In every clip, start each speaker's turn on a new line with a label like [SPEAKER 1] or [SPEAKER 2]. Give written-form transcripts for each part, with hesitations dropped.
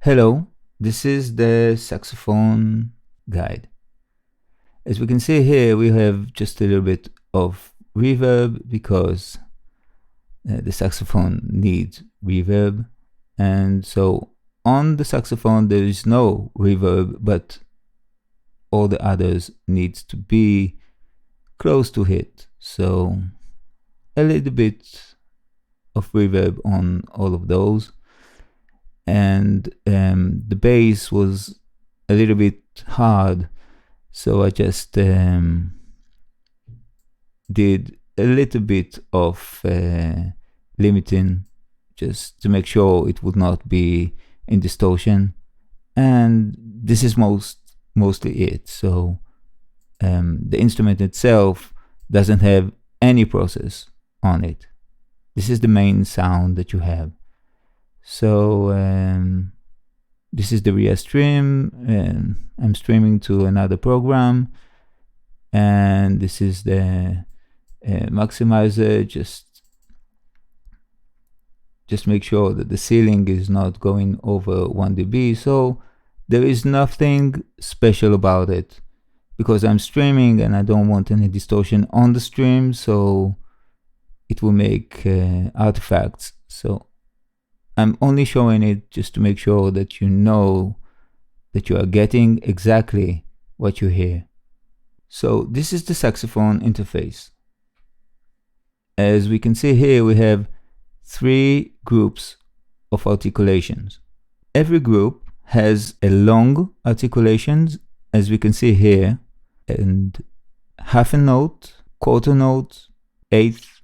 [SPEAKER 1] Hello, this is the saxophone guide. As we can see here, we have just a little bit of reverb because the saxophone needs reverb. And so on the saxophone, there is no reverb, but all the others needs to be close to it. So a little bit of reverb on all of those. And the bass was a little bit hard, so I just did a little bit of limiting just to make sure it would not be in distortion, and this is mostly it. So the instrument itself doesn't have any process on it. This is the main sound that you have. So this is the RIA stream, and I'm streaming to another program, and this is the maximizer. Just make sure that the ceiling is not going over 1 dB. So there is nothing special about it because I'm streaming and I don't want any distortion on the stream, so it will make artifacts. So I'm only showing it just to make sure that you know that you are getting exactly what you hear. So this is the saxophone interface. As we can see here, we have 3 groups of articulations. Every group has a long articulations, as we can see here, and half a note, quarter note, eighth,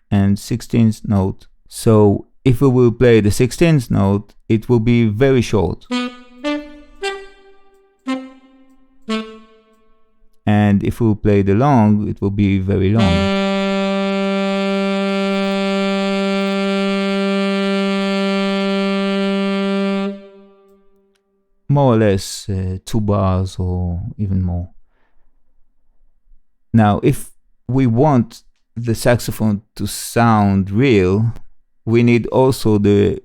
[SPEAKER 1] and 16th note. So if we will play the 16th note, it will be very short. And if we play the long, it will be very long. More or less 2 bars or even more. Now, if we want the saxophone to sound real, we need also the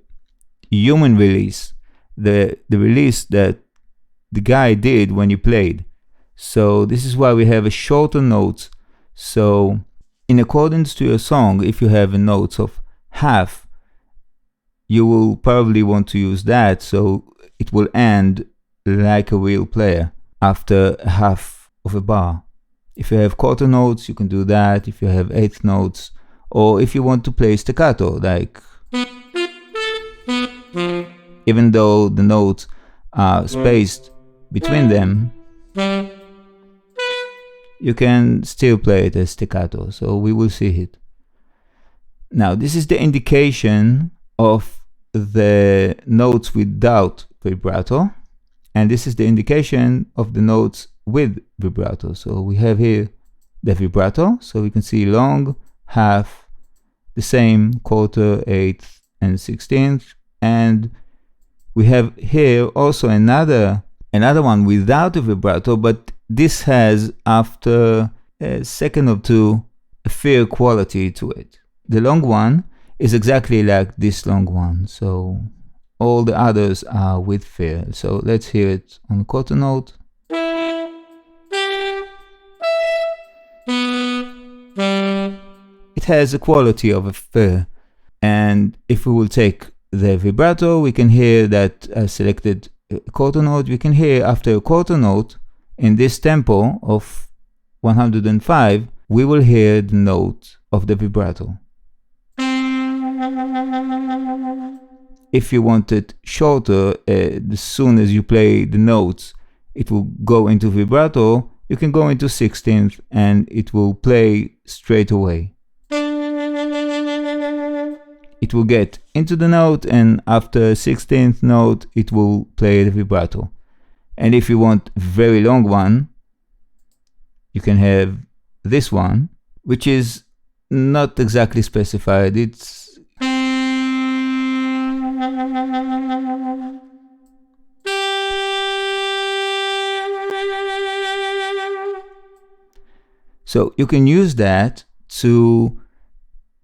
[SPEAKER 1] human release, the release that the guy did when you played. So this is why we have a shorter note. So in accordance to your song, if you have a note of half, you will probably want to use that, so it will end like a real player after half of a bar. If you have quarter notes, you can do that. If you have eighth notes, or if you want to play staccato, like even though the notes are spaced between them, you can still play it as staccato. So we will see it. Now, this is the indication of the notes without vibrato, and this is the indication of the notes with vibrato. So we have here the vibrato, so we can see long, half, the same, quarter, eighth, and 16th, and we have here also another one without a vibrato, but this has, after a second or two, a fair quality to it. The long one is exactly like this long one, so all the others are with fair. So let's hear it on the quarter note. It has a quality of a fair, and if we will take the vibrato, we can hear that I selected a quarter note. We can hear after a quarter note in this tempo of 105, we will hear the note of the vibrato. If you want it shorter, as soon as you play the notes, it will go into vibrato. You can go into 16th and it will play straight away. It will get into the note, and after 16th note, it will play the vibrato. And if you want a very long one, you can have this one, which is not exactly specified. It's so you can use that to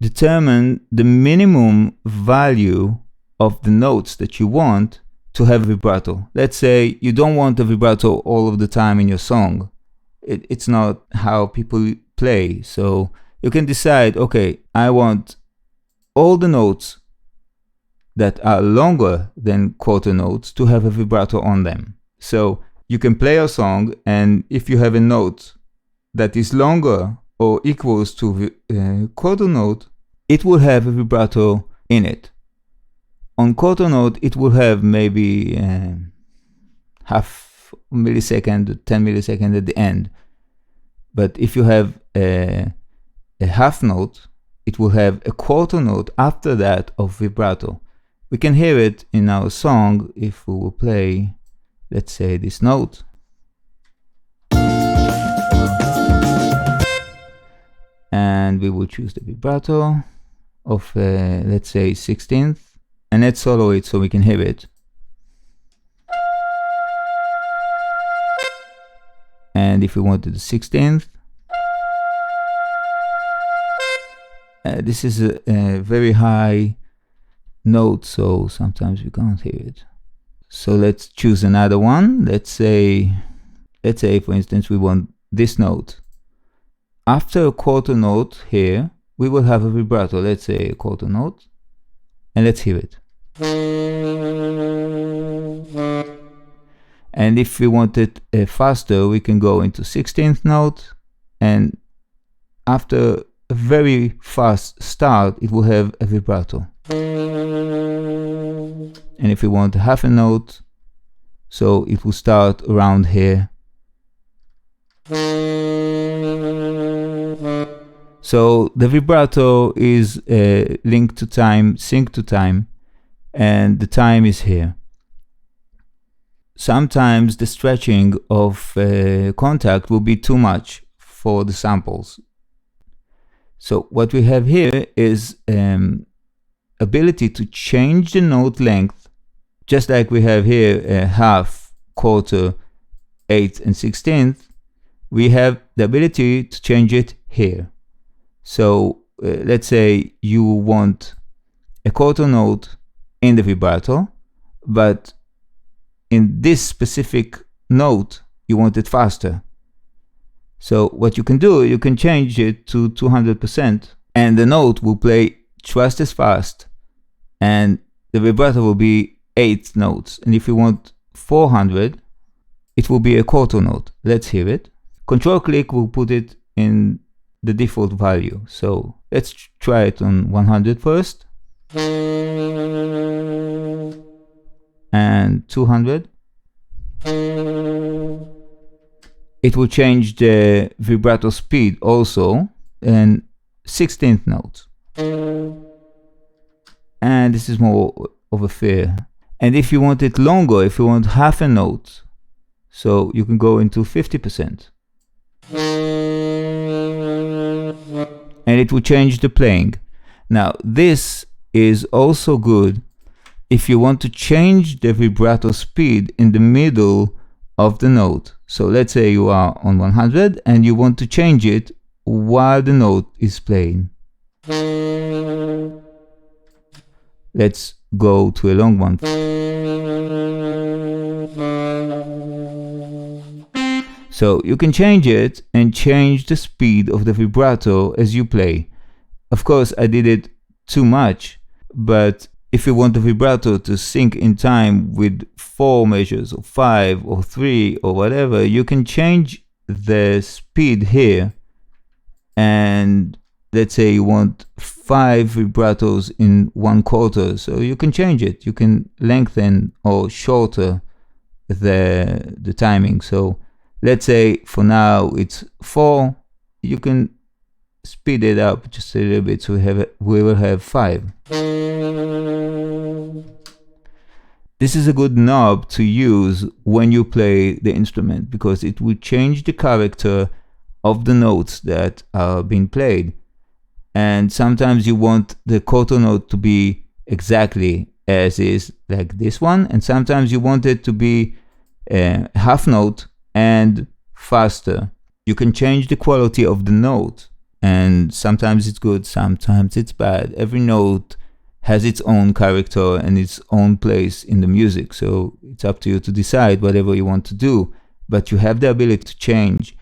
[SPEAKER 1] determine the minimum value of the notes that you want to have vibrato. Let's say you don't want a vibrato all of the time in your song. It's not how people play. So you can decide, okay, I want all the notes that are longer than quarter notes to have a vibrato on them. So you can play a song, and if you have a note that is longer or equals to quarter note, it will have a vibrato in it. On quarter note, it will have maybe half millisecond, 10 milliseconds at the end. But if you have a half note, it will have a quarter note after that of vibrato. We can hear it in our song if we will play, let's say, this note. And we will choose the vibrato of, let's say, 16th. And let's solo it so we can hear it. And if we wanted the 16th, this is a very high note, so sometimes we can't hear it. So let's choose another one. Let's say for instance we want this note. After a quarter note here, we will have a vibrato. Let's say a quarter note, and let's hear it. And if we want it faster, we can go into 16th note, and after a very fast start, it will have a vibrato. And if we want half a note, so it will start around here. So the vibrato is linked to time, synced to time, and the time is here. Sometimes the stretching of contact will be too much for the samples. So what we have here is ability to change the note length, just like we have here half, quarter, 8th, and 16th. We have the ability to change it here. So let's say you want a quarter note in the vibrato, but in this specific note you want it faster. So what you can do, you can change it to 200%, and the note will play twice as fast, and the vibrato will be 8 notes. And if you want 400, it will be a quarter note. Let's hear it. Control click will put it in the default value. So let's try it on 100 first. And 200. It will change the vibrato speed also, and 16th note. And this is more of a fair. And if you want it longer, if you want half a note, so you can go into 50%. And it will change the playing. Now, this is also good if you want to change the vibrato speed in the middle of the note. So let's say you are on 100 and you want to change it while the note is playing. Let's go to a long one. So you can change it and change the speed of the vibrato as you play. Of course, I did it too much, but if you want the vibrato to sync in time with 4 measures or 5 or 3 or whatever, you can change the speed here. And let's say you want 5 vibratos in 1/4, so you can change it. You can lengthen or shorter the timing. So let's say for now it's 4. You can speed it up just a little bit, so we will have 5. This is a good knob to use when you play the instrument, because it will change the character of the notes that are being played. And sometimes you want the quarter note to be exactly as is, like this one, and sometimes you want it to be a half note and faster. You can change the quality of the note, and sometimes it's good, sometimes it's bad. Every note has its own character and its own place in the music. So it's up to you to decide whatever you want to do. But you have the ability to change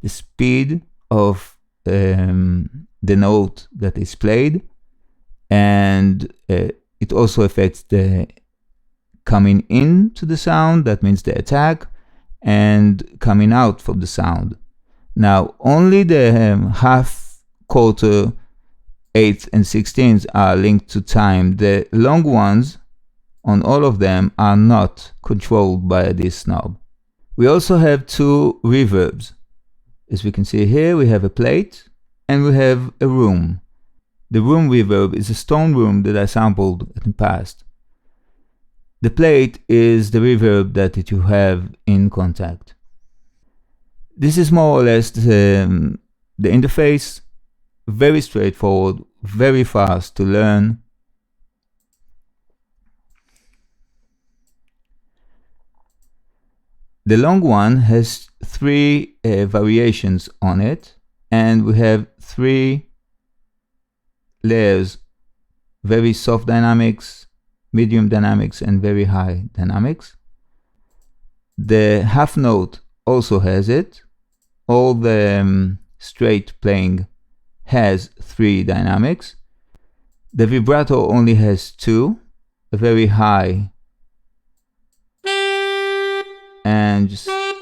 [SPEAKER 1] the speed of the note that is played, and it also affects the coming into the sound, that means the attack, and coming out from the sound. Now, only the half, quarter, eighth, and 16th are linked to time. The long ones on all of them are not controlled by this knob. We also have two reverbs. As we can see here, we have a plate and we have a room. The room reverb is a stone room that I sampled in the past. The plate is the reverb that you have in Contact. This is more or less the interface. Very straightforward, very fast to learn. The long one has three variations on it, and we have three layers: very soft dynamics, medium dynamics, and very high dynamics. The half note also has it. All the straight playing has three dynamics. The vibrato only has two, a very high and just a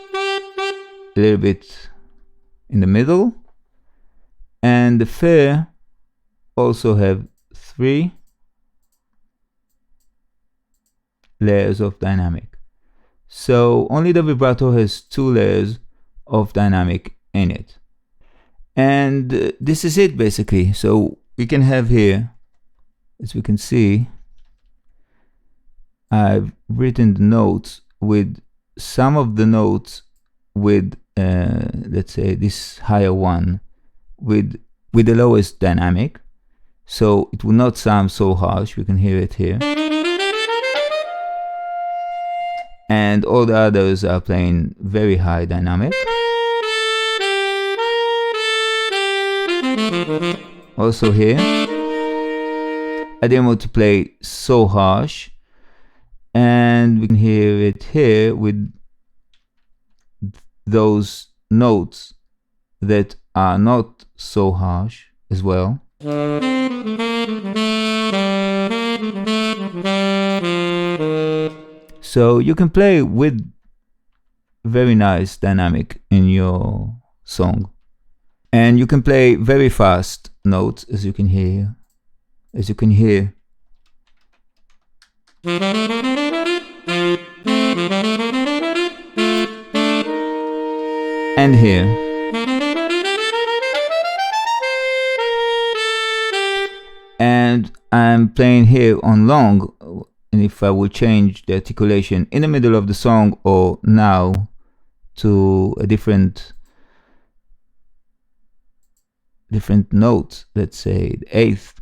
[SPEAKER 1] little bit in the middle. And the fair also have three layers of dynamic. So only the vibrato has two layers of dynamic in it. And this is it basically. So we can have here, as we can see, I've written the notes with some of the notes with, let's say, this higher one with the lowest dynamic. So it will not sound so harsh. We can hear it here. And all the others are playing very high dynamic. Also here, I didn't want to play so harsh, and we can hear it here with those notes that are not so harsh as well. So you can play with very nice dynamic in your song. And you can play very fast notes, as you can hear. And here. And I'm playing here on long, and if I will change the articulation in the middle of the song or now to a different notes, let's say the eighth,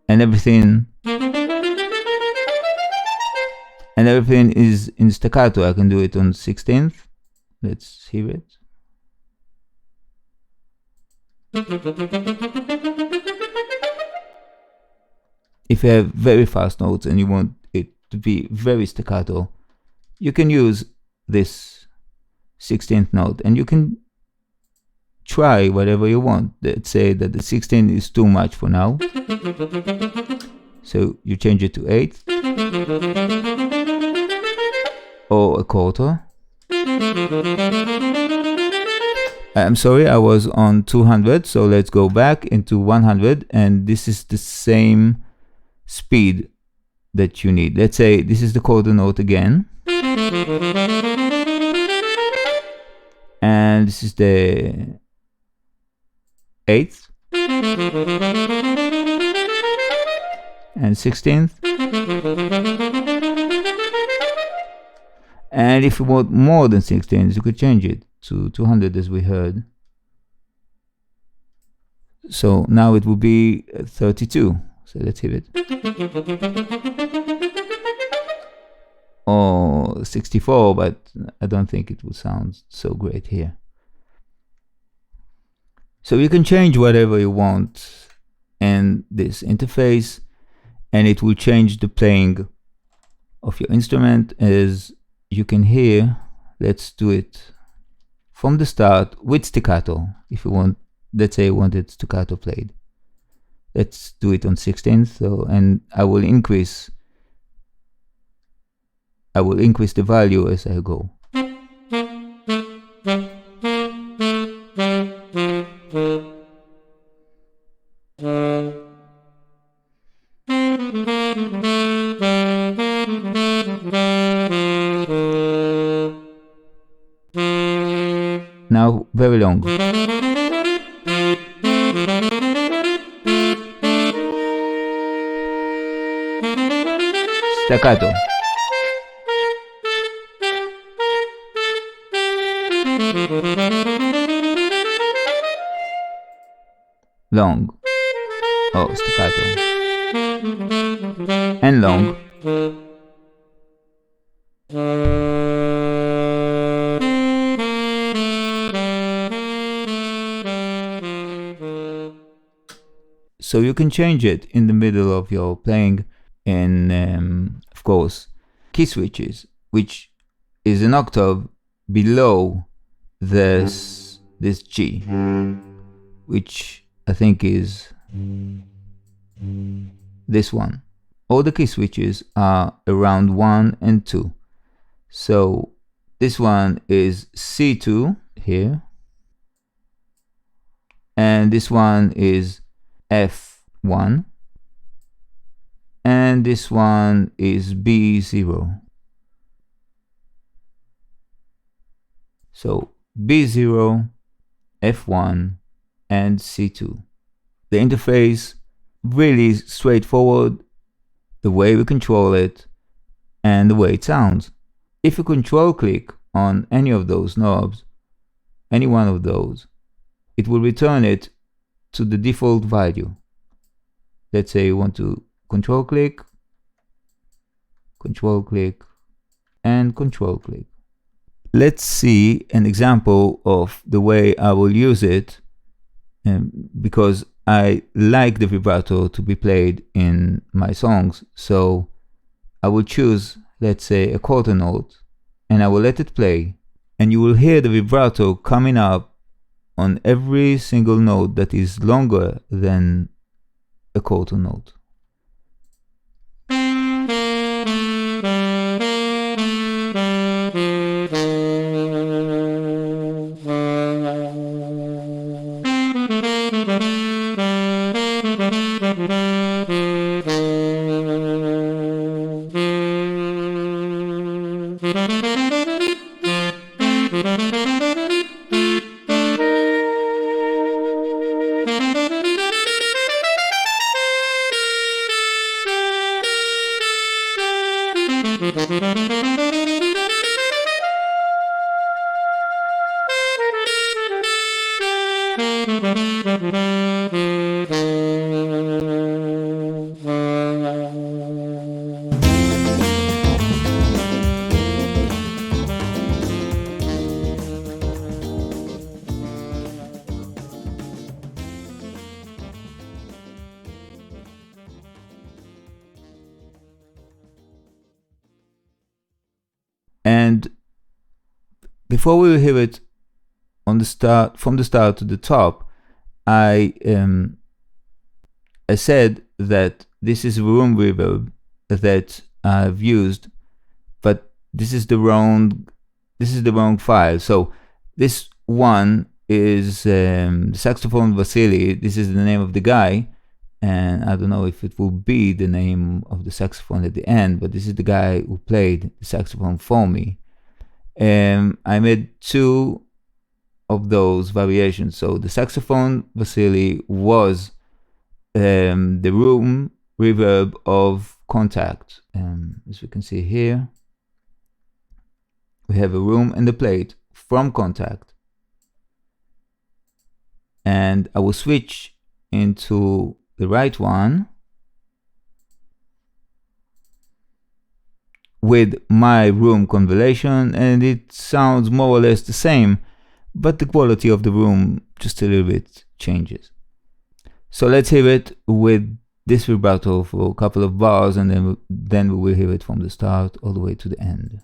[SPEAKER 1] and everything is in staccato. I can do it on 16th. Let's hear it. If you have very fast notes and you want it to be very staccato, you can use this 16th note, and you can try whatever you want. Let's say that the 16th is too much for now, so you change it to 8th or a quarter. I'm sorry, I was on 200, so let's go back into 100, and this is the same speed that you need. Let's say this is the quarter note again, and this is the 8th and 16th. And if you want more than 16, you could change it to 200, as we heard. So now it will be 32. So let's hear it. Or 64, but I don't think it will sound so great here. So you can change whatever you want in this interface, and it will change the playing of your instrument. As you can hear, let's do it from the start with staccato. If you want, let's say you want it staccato played. Let's do it on 16th. So, and I will increase the value as I go. Now very long. Staccato. Long. Oh, staccato. And long. So you can change it in the middle of your playing, and of course, key switches, which is an octave below this G, which I think is this one. All the key switches are around 1 and 2. So this one is C2 here, and this one is F1, and this one is B0. So B0, F1, and C2. The interface, really straightforward, the way we control it, and the way it sounds. If you control click on any of those knobs, any one of those, it will return it to the default value. Let's say you want to control click, and control click. Let's see an example of the way I will use it, because I like the vibrato to be played in my songs. So I will choose, let's say, a quarter note, and I will let it play, and you will hear the vibrato coming up on every single note that is longer than a quarter note. And before we hear it on the start, from the start to the top, I said that this is room reverb that I've used, but this is the wrong file. So this one is the Saxophone Vasily. This is the name of the guy, and I don't know if it will be the name of the saxophone at the end, but this is the guy who played the saxophone for me. I made 2 of those variations. So the Saxophone Vasily was the room reverb of Contact. As we can see here, we have a room and a plate from Contact. And I will switch into the right one with my room convolution, and it sounds more or less the same, but the quality of the room just a little bit changes. So let's hear it with this vibrato for a couple of bars, and then we will hear it from the start all the way to the end.